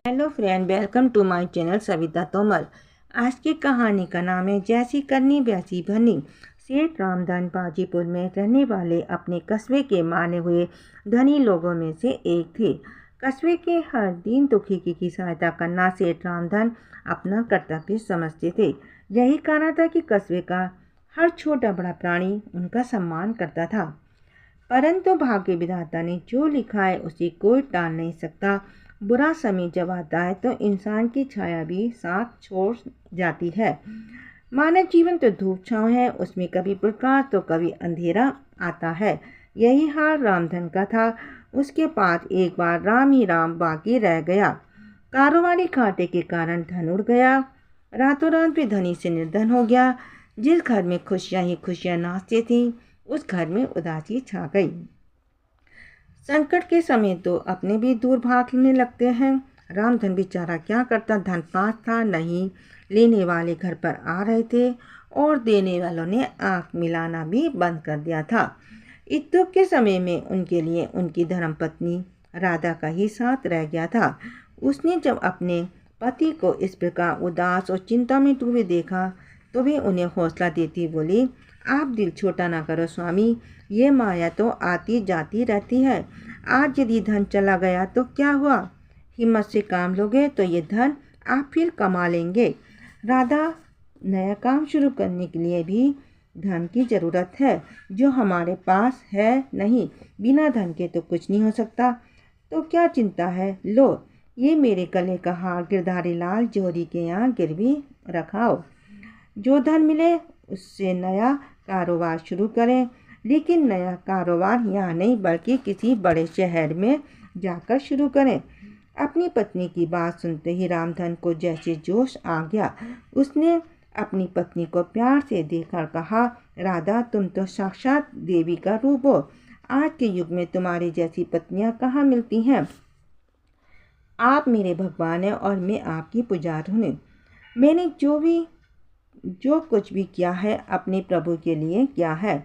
Hello friend, welcome to my channel Savita Tomar. आज की कहानी का नाम है जैसी करनी वैसी भरनी। सेठ रामधन बाजीपुर में रहने वाले अपने कस्बे के माने हुए धनी लोगों में से एक थे। कस्बे के हर दीन दुखी की सहायता करना सेठ रामधन अपना कर्तव्य समझते थे। यही कारण था कि कस्बे का हर छोटा बड़ा प्राणी उनका सम्मान करता था। परंतु भाग्य विधाता ने जो लिखा है उसे कोई टाल नहीं सकता। बुरा समय जब आता है तो इंसान की छाया भी साथ छोड़ जाती है। मानव जीवन तो धूप छांव है, उसमें कभी प्रकाश तो कभी अंधेरा आता है। यही हाल रामधन का था। उसके पास एक बार राम ही राम बाकी रह गया। कारोबारी घाटे के कारण धन उड़ गया। रातों रात भी धनी से निर्धन हो गया। जिस घर में खुशियां ही खुशियां नाचती थीं, उस घर में उदासी छा गई। संकट के समय तो अपने भी दूर भागने लगते हैं। रामधन बेचारा क्या करता, धन पास था नहीं। लेने वाले घर पर आ रहे थे और देने वालों ने आंख मिलाना भी बंद कर दिया था। इस दुख के समय में उनके लिए उनकी धर्मपत्नी राधा का ही साथ रह गया था। उसने जब अपने पति को इस प्रकार उदास और चिंता में डूबे देखा तो भी उन्हें हौसला देती बोली, आप दिल छोटा ना करो स्वामी, ये माया तो आती जाती रहती है। आज यदि धन चला गया तो क्या हुआ, हिम्मत से काम लोगे तो ये धन आप फिर कमा लेंगे। राधा, नया काम शुरू करने के लिए भी धन की ज़रूरत है, जो हमारे पास है नहीं। बिना धन के तो कुछ नहीं हो सकता। तो क्या चिंता है, लो ये मेरे गले का हार गिरधारी लाल जौहरी के यहाँ गिरवी रखाओ। जो धन मिले उससे नया कारोबार शुरू करें, लेकिन नया कारोबार यहाँ नहीं बल्कि किसी बड़े शहर में जाकर शुरू करें। अपनी पत्नी की बात सुनते ही रामधन को जैसे जोश आ गया। उसने अपनी पत्नी को प्यार से देखकर कहा, राधा तुम तो साक्षात देवी का रूप हो। आज के युग में तुम्हारी जैसी पत्नियां कहाँ मिलती हैं। आप मेरे भगवान हैं और मैं आपकी पुजारी हूँ। मैंने जो कुछ भी किया है अपने प्रभु के लिए किया है।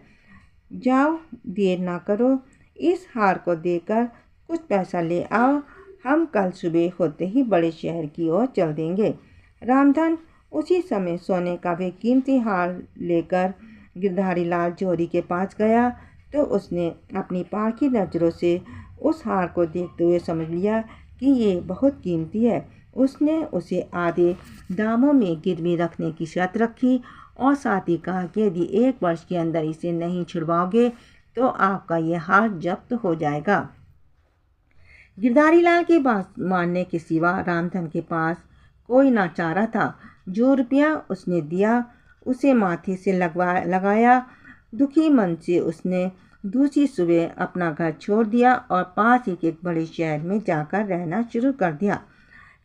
जाओ, देर ना करो, इस हार को देकर कुछ पैसा ले आओ। हम कल सुबह होते ही बड़े शहर की ओर चल देंगे। रामधन उसी समय सोने का वे कीमती हार लेकर गिरधारी लाल जौहरी के पास गया तो उसने अपनी पाखी नज़रों से उस हार को देखते हुए समझ लिया कि ये बहुत कीमती है। उसने उसे आधे दामों में गिरवी रखने की शर्त रखी और साथ ही कहा कि यदि 1 वर्ष के अंदर इसे नहीं छुड़वाओगे तो आपका यह हार जब्त हो जाएगा। गिरधारी लाल की बात मानने के सिवा रामधन के पास कोई ना चारा था। जो रुपया उसने दिया उसे माथे से लगाया। दुखी मन से उसने दूसरी सुबह अपना घर छोड़ दिया और पास ही के एक बड़े शहर में जाकर रहना शुरू कर दिया।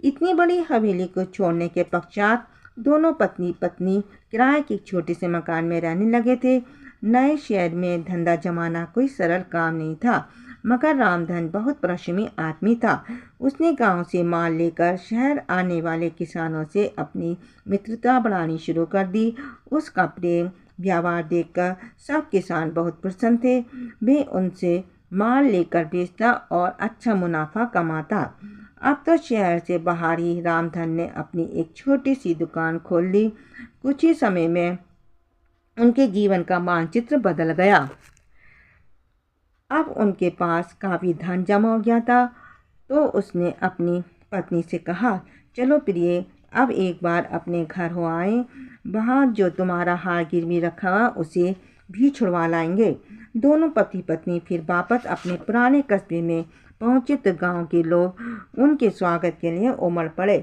इतनी बड़ी हवेली को छोड़ने के पश्चात दोनों पत्नी पत्नी किराए के एक छोटे से मकान में रहने लगे थे। नए शहर में धंधा जमाना कोई सरल काम नहीं था, मगर रामधन बहुत परिश्रमी आदमी था। उसने गांव से माल लेकर शहर आने वाले किसानों से अपनी मित्रता बढ़ानी शुरू कर दी। उसका प्रेम व्यवहार देखकर सब किसान बहुत प्रसन्न थे। वे उनसे माल लेकर बेचता और अच्छा मुनाफा कमाता। अब तो शहर से बाहर ही रामधन ने अपनी एक छोटी सी दुकान खोल ली। कुछ ही समय में उनके जीवन का मानचित्र बदल गया। अब उनके पास काफ़ी धन जमा हो गया था तो उसने अपनी पत्नी से कहा, चलो प्रिय, अब एक बार अपने घर हो आए। वहाँ जो तुम्हारा हार गिरवी रखा हुआ उसे भी छुड़वा लाएंगे। दोनों पति पत्नी फिर वापस अपने पुराने कस्बे में पहुँचे तो गांव के लोग उनके स्वागत के लिए उमड़ पड़े।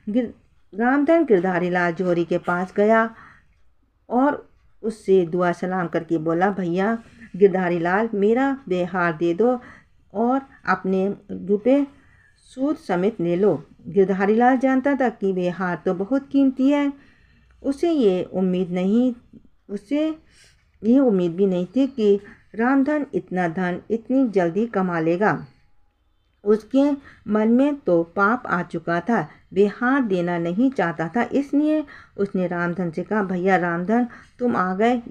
रामधन गिरधारी लाल जौहरी के पास गया और उससे दुआ सलाम करके बोला, भैया गिरधारी लाल, मेरा वे हार दे दो और अपने रुपए सूद समेत ले लो। गिरधारी लाल जानता था कि वे हार तो बहुत कीमती है। उसे ये उम्मीद भी नहीं थी कि रामधन इतना धन इतनी जल्दी कमा लेगा। उसके मन में तो पाप आ चुका था। वे हार देना नहीं चाहता था, इसलिए उसने रामधन से कहा, भैया रामधन, तुम आ गए,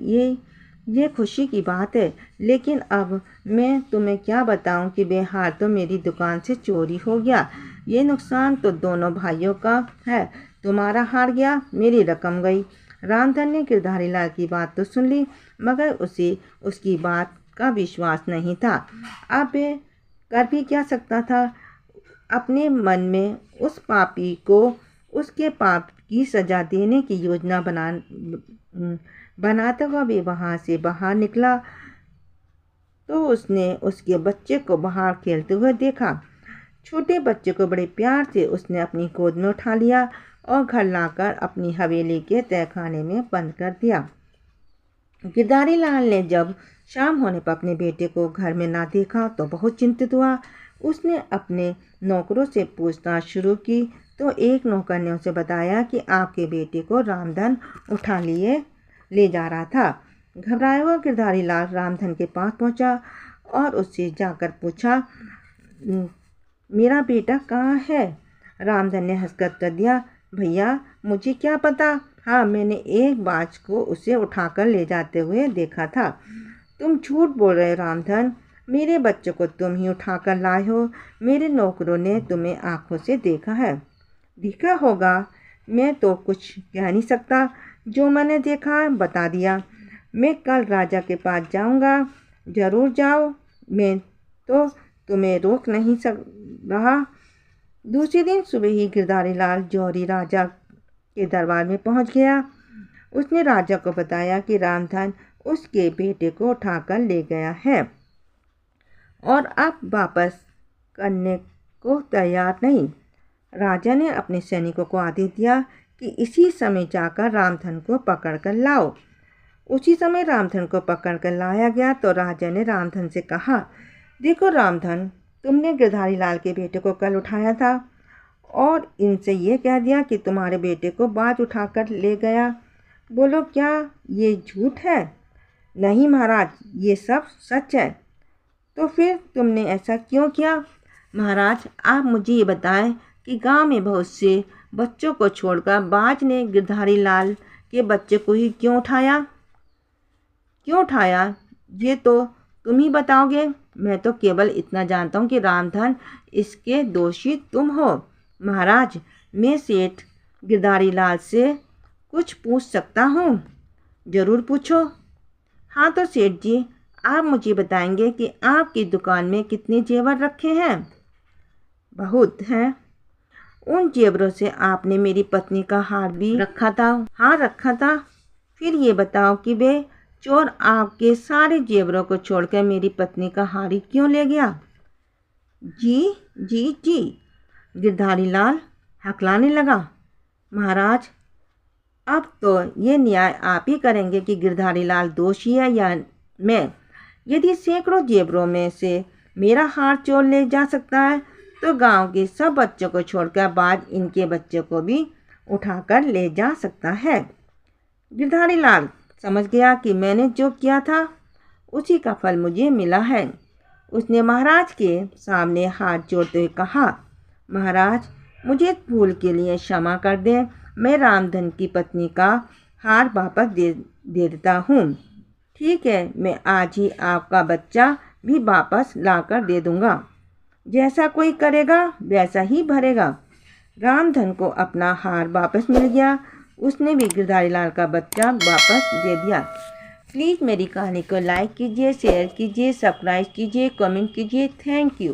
ये खुशी की बात है, लेकिन अब मैं तुम्हें क्या बताऊं कि वे हार तो मेरी दुकान से चोरी हो गया। ये नुकसान तो दोनों भाइयों का है। तुम्हारा हार गया, मेरी रकम गई। रामधन ने गिरधारी लाल की बात तो सुन ली, मगर उसे उसकी बात का विश्वास नहीं था। अब वे कर भी क्या सकता था। अपने मन में उस पापी को उसके पाप की सजा देने की योजना बनाता हुआ भी वहाँ से बाहर निकला तो उसने उसके बच्चे को बाहर खेलते हुए देखा। छोटे बच्चे को बड़े प्यार से उसने अपनी गोद में उठा लिया और घर लाकर अपनी हवेली के तहखाने में बंद कर दिया। गिरधारी लाल ने जब शाम होने पर अपने बेटे को घर में ना देखा तो बहुत चिंतित हुआ। उसने अपने नौकरों से पूछताछ शुरू की तो एक नौकर ने उसे बताया कि आपके बेटे को रामधन उठा ले जा रहा था। घबराया हुआ गिरधारी लाल रामधन के पास पहुंचा और उससे जाकर पूछा, मेरा बेटा कहाँ है? रामधन ने हंसकर उत्तर दिया, भैया मुझे क्या पता। हाँ, मैंने एक बाज को उसे उठाकर ले जाते हुए देखा था। तुम झूठ बोल रहे हो रामधन, मेरे बच्चे को तुम ही उठाकर लाए हो। मेरे नौकरों ने तुम्हें आंखों से देखा है। देखा होगा, मैं तो कुछ कह नहीं सकता। जो मैंने देखा बता दिया। मैं कल राजा के पास जाऊंगा। जरूर जाओ, मैं तो तुम्हें रोक नहीं रहा। दूसरे दिन सुबह ही गिरधारी लाल जौहरी राजा के दरबार में पहुंच गया। उसने राजा को बताया कि रामधन उसके बेटे को उठाकर ले गया है और अब वापस करने को तैयार नहीं। राजा ने अपने सैनिकों को आदेश दिया कि इसी समय जाकर रामधन को पकड़कर लाओ। उसी समय रामधन को पकड़कर लाया गया तो राजा ने रामधन से कहा, देखो रामधन, तुमने गिरधारी लाल के बेटे को कल उठाया था और इनसे ये कह दिया कि तुम्हारे बेटे को बाज उठाकर ले गया। बोलो, क्या ये झूठ है? नहीं महाराज, ये सब सच है। तो फिर तुमने ऐसा क्यों किया? महाराज, आप मुझे ये बताएं कि गांव में बहुत से बच्चों को छोड़कर बाज ने गिरधारी लाल के बच्चे को ही क्यों उठाया? ये तो तुम ही बताओगे। मैं तो केवल इतना जानता हूँ कि रामधन इसके दोषी तुम हो। महाराज, मैं सेठ गिरधारी लाल से कुछ पूछ सकता हूँ? जरूर पूछो। हाँ तो सेठ जी, आप मुझे बताएंगे कि आपकी दुकान में कितने जेवर रखे हैं? बहुत हैं। उन जेवरों से आपने मेरी पत्नी का हार भी रखा था? हाँ, रखा था। फिर ये बताओ कि वे चोर आपके सारे जेवरों को छोड़कर मेरी पत्नी का हार ही क्यों ले गया? जी जी जी, गिरधारी लाल हकलाने लगा। महाराज, अब तो ये न्याय आप ही करेंगे कि गिरधारी लाल दोषी है या मैं। यदि सैकड़ों जेवरों में से मेरा हार चोर ले जा सकता है तो गांव के सब बच्चों को छोड़कर बाज इनके बच्चों को भी उठाकर ले जा सकता है। गिरधारी लाल समझ गया कि मैंने जो किया था उसी का फल मुझे मिला है। उसने महाराज के सामने हाथ जोड़ते हुए कहा, महाराज, मुझे भूल के लिए क्षमा कर दें। मैं रामधन की पत्नी का हार वापस दे देता हूँ। ठीक है, मैं आज ही आपका बच्चा भी वापस लाकर दे दूँगा। जैसा कोई करेगा वैसा ही भरेगा। रामधन को अपना हार वापस मिल गया। उसने भी गिरधारी लाल का बच्चा वापस दे दिया। प्लीज़ मेरी कहानी को लाइक कीजिए, शेयर कीजिए, सब्सक्राइब कीजिए, कमेंट कीजिए। Thank you.